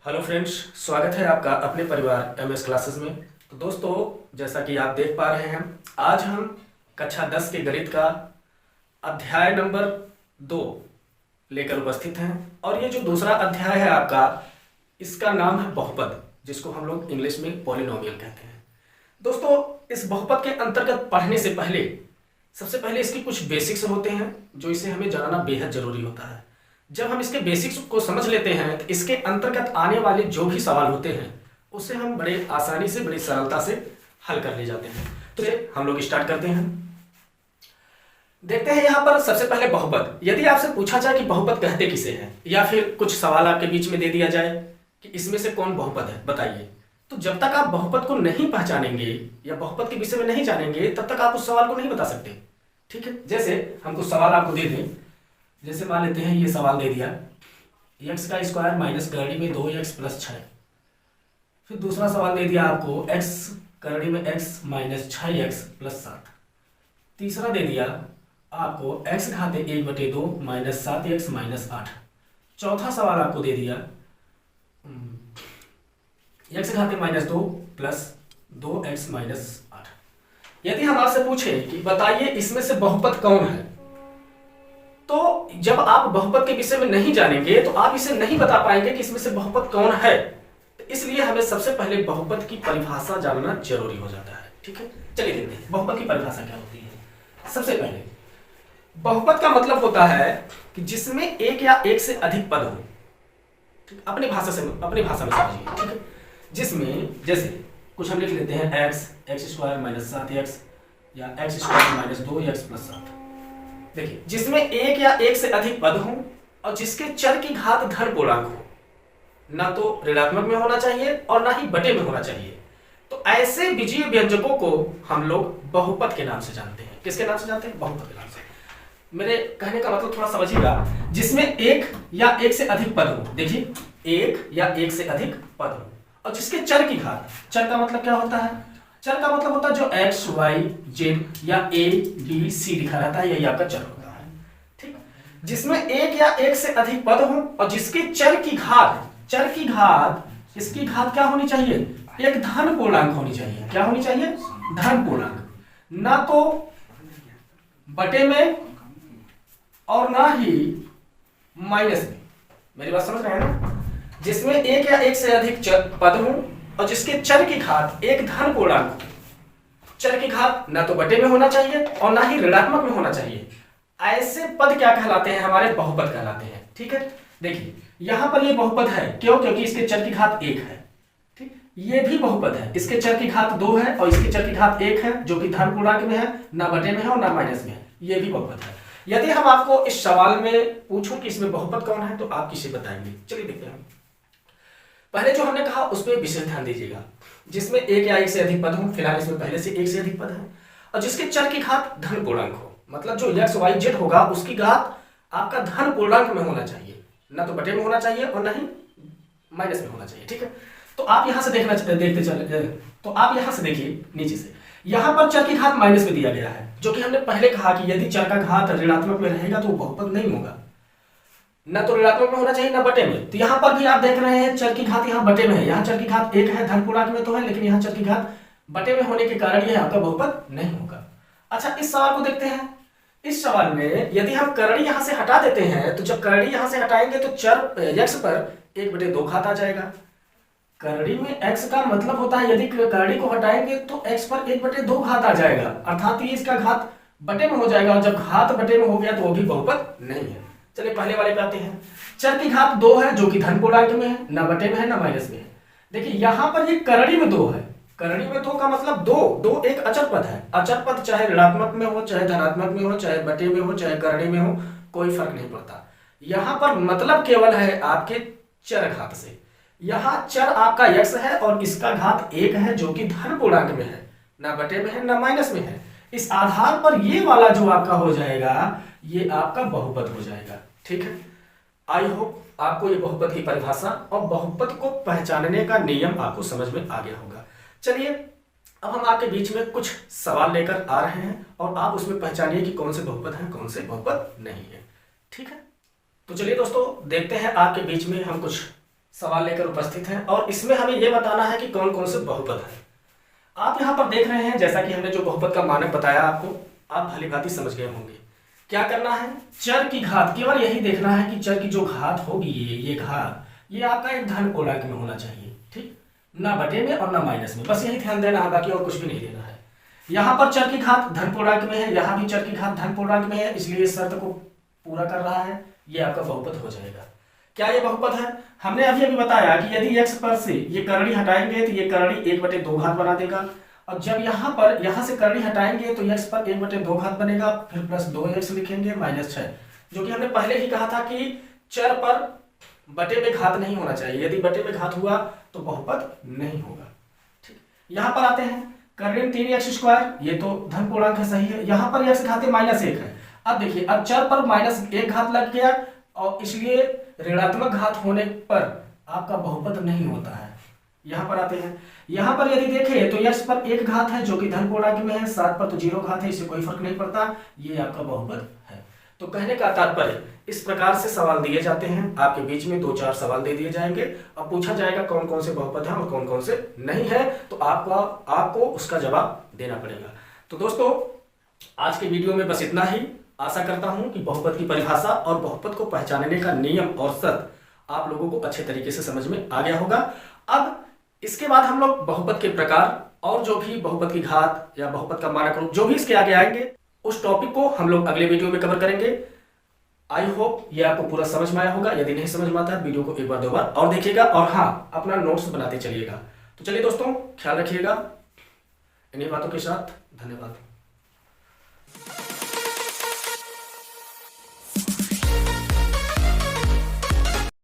Hello friends, स्वागत है आपका अपने परिवार एमएस क्लासेस में। तो दोस्तों, जैसा कि आप देख पा रहे हैं, आज हम कक्षा 10 के गणित का अध्याय नंबर 2 लेकर उपस्थित हैं। और ये जो दूसरा अध्याय है आपका, इसका नाम है बहुपद, जिसको हम लोग इंग्लिश में पॉलिनोमियल कहते हैं। दोस्तों, इस बहुपद के अंतर्गत पढ़ने से पहले सबसे पहले इसकी कुछ बेसिक्स होते हैं जो इसे हमें जानना बेहद जरूरी होता है। जब हम इसके बेसिक्स को समझ लेते हैं तो इसके अंतर्गत आने वाले जो भी सवाल होते हैं उसे हम बड़े आसानी से, बड़ी सरलता से हल कर ले जाते हैं। तो हम लोग स्टार्ट करते हैं। देखते हैं यहाँ पर सबसे पहले बहुपद। यदि आपसे पूछा जाए कि बहुपद कहते किसे हैं, या फिर कुछ सवाल आपके बीच में दे दिया जाए कि इसमें से कौन बहुपद है बताइए, तो जब तक आप बहुपद को नहीं पहचानेंगे या बहुपद के विषय में नहीं जानेंगे तब तक आप उस सवाल को नहीं बता सकते। ठीक है, जैसे हम कुछ सवाल आपको दे दें। जैसे मान लेते हैं ये सवाल दे दिया, x का स्क्वायर माइनस करड़ी में 2x प्लस 6। फिर दूसरा सवाल दे दिया आपको x करड़ी में x माइनस 6x प्लस 7। तीसरा दे दिया आपको x घाते 1/2 माइनस 7x माइनस 8। चौथा सवाल आपको दे दिया x घाते माइनस 2 प्लस 2x माइनस 8। यदि हम आपसे पूछे कि बताइए इसमें से बहुपद कौन है, तो जब आप बहुपद के विषय में नहीं जानेंगे तो आप इसे नहीं बता पाएंगे कि इसमें से बहुपद कौन है। तो इसलिए हमें सबसे पहले बहुपद की परिभाषा जानना जरूरी हो जाता है। ठीक है, चलिए देखते हैं बहुपद की परिभाषा क्या होती है। सबसे पहले बहुपद का मतलब होता है कि जिसमें एक या एक से अधिक पद हो। अपनी भाषा में समझिए। ठीक है, जिसमें जैसे कुछ हम लिख लेते हैं एक्स स्क्वायर माइनस 7x या x square minus 2x plus 7। देखिए, जिसमें एक या एक से अधिक पद हो और जिसके चर की घात धन पूर्णांक हो, ना तो ऋणात्मक में होना चाहिए और ना ही बटे में होना चाहिए, तो ऐसे बीजीय व्यंजकों को हम लोग बहुपद के नाम से जानते हैं। किसके नाम से जानते हैं? बहुपद के नाम से। मेरे कहने का मतलब थोड़ा समझिएगा। जिसमें एक या एक से अधिक पद हो, देखिए एक या एक से अधिक पद हो और जिसके चर की घात, चर का मतलब क्या होता है? चर का मतलब होता है जो x, y, z या a, b, c लिखा रहता है, यही आपका चर होता है। ठीक, जिसमें एक या एक से अधिक पद हो और जिसके चर की घात इसकी घात क्या होनी चाहिए? एक धन पूर्णांक होनी चाहिए। क्या होनी चाहिए? धन पूर्णांक, ना तो बटे में और ना ही माइनस में। मेरी बात समझ रहे हैं ना? जिसमें एक या एक से अधिक पद हो और जिसके चर की घात एक धन पूर्णांक हो। चर की घात ना तो बटे में होना चाहिए और ना ही ऋणात्मक में होना चाहिए। ऐसे पद क्या कहलाते हैं? हमारे बहुपद कहलाते हैं। ठीक है, देखिए यहां पर ये बहुपद है। क्यों? क्योंकि इसके चर की घात 1 है। ठीक, ये भी बहुपद है। इसके चर की घात 2 है और इसके चर की घात 1 है, जो कि धन पूर्णांक में है, ना बटे में है और ना माइनस में है। ये भी बहुपद है। यदि हम आपको इस सवाल में पूछूं कि इसमें बहुपद कौन है, तो आप किसे बताएंगे? चलिए देखते हैं। पहले जो हमने कहा उस पर विशेष ध्यान दीजिएगा। जिसमें एक या एक से अधिक पद हो, फिलहाल इसमें पहले से एक से अधिक पद है, और जिसके चर की घात धन पूर्णांक हो, मतलब जो x, y, z होगा उसकी घात आपका धन पूर्णांक में होना चाहिए, ना तो बटे में होना चाहिए और ना ही माइनस में होना चाहिए। ठीक है, तो आप यहां से तो आप यहां से देखिए नीचे से, यहां पर चर की घात माइनस में दिया गया है, जो कि हमने पहले कहा कि यदि चर का घात ऋणात्मक में रहेगा तो बहुपद नहीं होगा। ना तो ऋणात्मक में होना चाहिए ना बटे में। तो यहाँ पर भी आप देख रहे हैं चर की घात यहाँ बटे में है। यहाँ चर की घात 1 है, धन पूर्णांक में तो है, लेकिन यहाँ चर की घात बटे में होने के कारण यह आपका बहुपद नहीं होगा। अच्छा, इस सवाल को देखते हैं। इस सवाल में यदि हम करड़ी यहाँ से हटा देते हैं, तो जब करड़ी यहाँ से हटाएंगे तो चर x पर 1/2 घात आ जाएगा। करड़ी में x का मतलब होता है, यदि करड़ी को हटाएंगे तो x पर 1/2 घात आ जाएगा, अर्थात ये इसका घात बटे में हो जाएगा, और जब घात बटे में हो गया तो वो भी बहुपद नहीं है। चलिए पहले वाले पे आते हैं। चर की घात 2 है, जो कि धन पूर्णांक में है, ना बटे में है ना माइनस में है। देखिए यहां पर ये करड़ी में 2 है। करड़ी में 2 का मतलब 2 एक अचर पद है। अचर पद चाहे ऋणात्मक में हो, चाहे धनात्मक में हो, चाहे बटे में हो, चाहे करड़ी में हो, कोई फर्क नहीं पड़ता। यहां पर मतलब केवल है आपके चर घात से। यहाँ चर आपका x है और इसका घात 1 है, जो कि धन पूर्णांक में है, ना बटे में है ना माइनस में है। इस आधार पर ये वाला जो आपका हो जाएगा, ये आपका बहुपद हो जाएगा। ठीक है, आई होप आपको ये बहुपद की परिभाषा और बहुपद को पहचानने का नियम आपको समझ में आ गया होगा। चलिए अब हम आपके बीच में कुछ सवाल लेकर आ रहे हैं और आप उसमें पहचानिए कि कौन से बहुपद हैं, कौन से बहुपद नहीं है। ठीक है, तो चलिए दोस्तों देखते हैं आपके बीच में हम कुछ सवाल लेकर उपस्थित हैं और इसमें हमें यह बताना है कि कौन कौन से बहुपद हैं। आप यहाँ पर देख रहे हैं, जैसा कि हमने जो बहुपद का मानक बताया आपको, आप भली भांति समझ गए होंगे। क्या करना है, चर की घात, केवल यही देखना है कि चर की जो घात होगी, ये घात, ये आपका एक धन पूर्णांक में होना चाहिए, ठीक, ना बटे में और ना माइनस में, बस यही ध्यान देना है, बाकी और कुछ भी नहीं देना है। यहाँ पर चर की घात धन पूर्णांक में है, यहाँ भी चर की घात धन पूर्णांक में है, इसलिए इस शर्त को पूरा कर रहा है, ये आपका बहुपद हो जाएगा। क्या ये बहुपद है? हमने अभी अभी बताया कि यदि x पर से ये करड़ी हटाएंगे तो ये करड़ी 1/2 घात बना देगा, और जब यहाँ से करड़ी हटाएंगे तो x पर 1/2 घात बनेगा, फिर प्लस 2x लिखेंगे -6, जो कि हमने पहले ही कहा था कि चर पर बटे में घात नहीं होना चाहिए, यदि बटे में घात हुआ तो बहुपद नहीं होगा, ठीक। यहाँ पर आते हैं, कर्ण 3x², ये तो धन पूर्णांक है, सही है। यहाँ पर x घाते -1 है। अब देखिए, अब चर पर -1 घात लग गया और इसलिए ऋणात्मक घात होने पर आपका बहुपद नहीं होता है। यहाँ पर आते हैं, यहाँ पर यदि देखें तो x पर 1 घात है जो कि धन पूर्णांक में है, 7 पर तो 0 घात है, इससे कोई फर्क नहीं पड़ता, ये आपका बहुपद है। तो कहने का तात्पर्य, इस प्रकार से सवाल दिए जाते हैं, आपके बीच में 2-4 सवाल दे दिए जाएंगे और पूछा जाएगा कौन कौन से बहुपद हैं और कौन कौन से नहीं है, तो आपको उसका जवाब देना पड़ेगा। तो दोस्तों, आज के वीडियो में बस इतना ही। आशा करता हूं कि बहुपद की परिभाषा और बहुपद को पहचानने का नियम और शर्त आप लोगों को अच्छे तरीके से समझ में आ गया होगा। अब इसके बाद हम लोग बहुपद के प्रकार और जो भी बहुपद की घात या बहुपद का मानक रूप जो भी इसके आगे आएंगे, उस टॉपिक को हम लोग अगले वीडियो में कवर करेंगे। आई होप ये आपको पूरा समझ में आया होगा। यदि नहीं समझ में आता है, वीडियो को 1-2 बार और देखिएगा और हाँ, अपना नोट्स बनाते चलिएगा। तो चलिए दोस्तों, ख्याल रखिएगा। इन्हीं बातों के साथ धन्यवाद।